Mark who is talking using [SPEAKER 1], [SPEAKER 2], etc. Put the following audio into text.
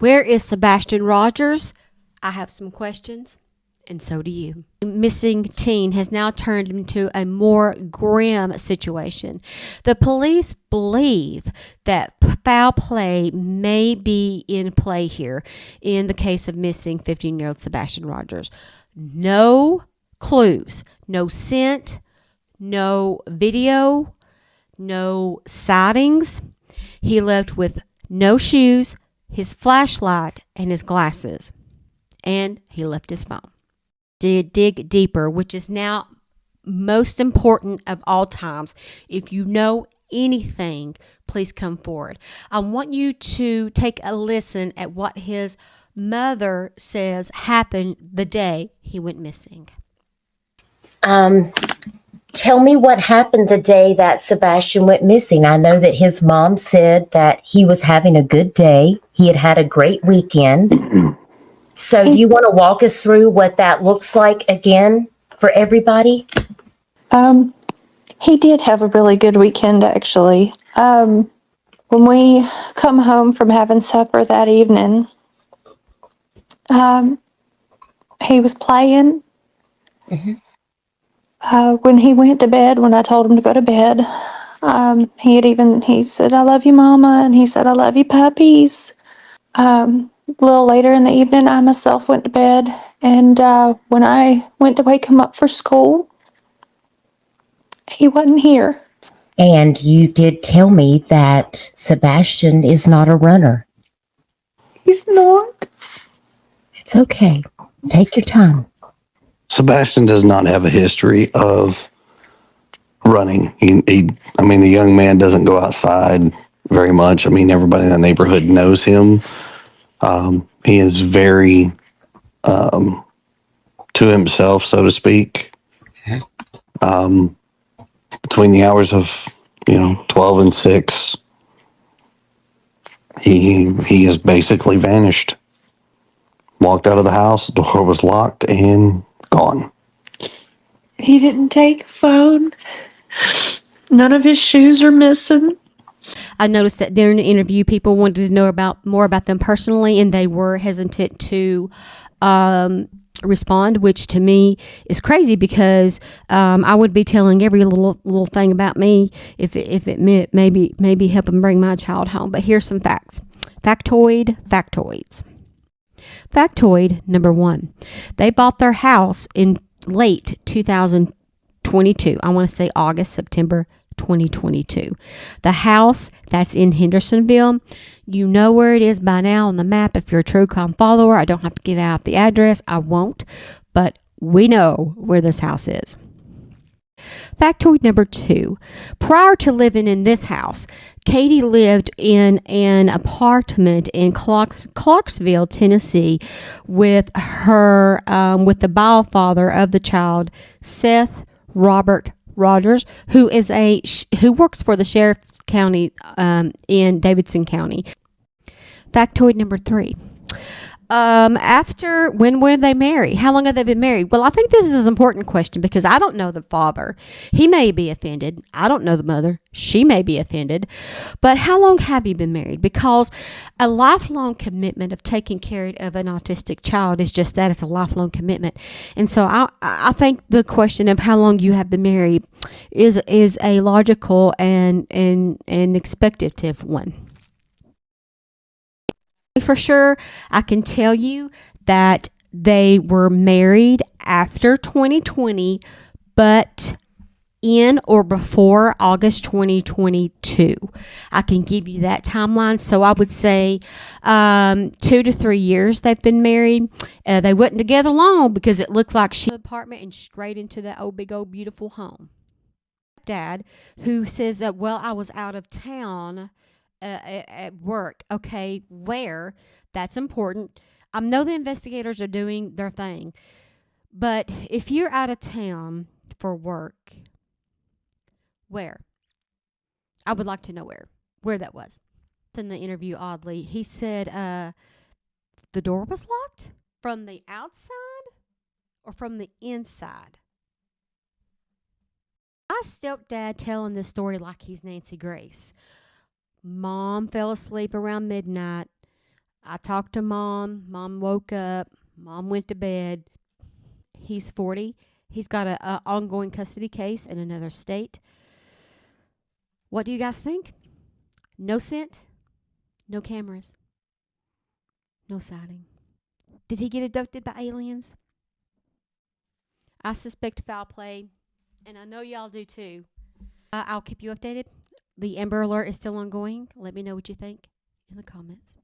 [SPEAKER 1] Where is Sebastian Rogers? I have some questions, and so do you. Missing teen has now turned into a more grim situation. The police believe that foul play may be in play here in the case of missing 15-year-old Sebastian Rogers. No clues, no scent, no video, no sightings. He left with no shoes, his flashlight, and his glasses. And he left his phone. Dig deeper, which is now most important of all times. If you know anything, please come forward. I want you to take a listen at what his mother says happened the day he went missing.
[SPEAKER 2] Tell me what happened the day that Sebastian went missing. I know that his mom said that he was having a good day. He had had a great weekend. So do you want to walk us through what that looks like again for everybody?
[SPEAKER 3] He did have a really good weekend, actually. When we come home from having supper that evening, he was playing. When he went to bed, when I told him to go to bed, he said, "I love you, Mama," and he said, "I love you, puppies." A little later in the evening, I myself went to bed, and when I went to wake him up for school, he wasn't here.
[SPEAKER 2] And you did tell me that Sebastian is not a runner.
[SPEAKER 3] He's not.
[SPEAKER 2] It's okay. Take your time.
[SPEAKER 4] Sebastian does not have a history of running. The young man doesn't go outside very much. I mean, everybody in the neighborhood knows him. He is very to himself, so to speak. Between the hours of 12 and 6, he has basically vanished. Walked out of the house, the door was locked, and gone.
[SPEAKER 3] He didn't take a phone. None of his shoes are missing.
[SPEAKER 1] I noticed that during the interview, people wanted to know more about them personally, and they were hesitant to respond, which to me is crazy because I would be telling every little thing about me if it meant maybe helping bring my child home. But here's some facts. Factoids. Factoid number 1. They bought their house in late 2022. I want to say August, September 2022. The house that's in Hendersonville, you know where it is by now on the map. If you're a TrueCom follower, I don't have to get out the address. I won't, but we know where this house is. Factoid number 2. Prior to living in this house, Katie lived in an apartment in Clarksville, Tennessee, with the bio father of the child, Seth Robert Rogers, who works for the sheriff's county in Davidson County. Factoid number 3. When were they married? How long have they been married? Well, I think this is an important question because I don't know the father. He may be offended. I don't know the mother. She may be offended. But how long have you been married? Because a lifelong commitment of taking care of an autistic child is just that. It's a lifelong commitment. And so I think the question of how long you have been married is a logical and expectative one. For sure, I can tell you that they were married after 2020, but in or before August 2022. I can give you that timeline. So I would say 2 to 3 years they've been married. They wasn't together long because it looked like she apartment and straight into that big old beautiful home. Dad, who says that, well, I was out of town at work. Okay, where? That's important. I know the investigators are doing their thing, but if you're out of town for work, where? I would like to know where that was. In the interview, oddly, he said the door was locked from the outside or from the inside. My stepdad telling this story like he's Nancy Grace. Mom fell asleep around midnight. I talked to mom. Mom woke up. Mom went to bed. He's 40. He's got a ongoing custody case in another state. What do you guys think? No scent, no cameras, no sighting. Did he get abducted by aliens? I suspect foul play, and I know y'all do too. I'll keep you updated. The Amber Alert is still ongoing. Let me know what you think in the comments.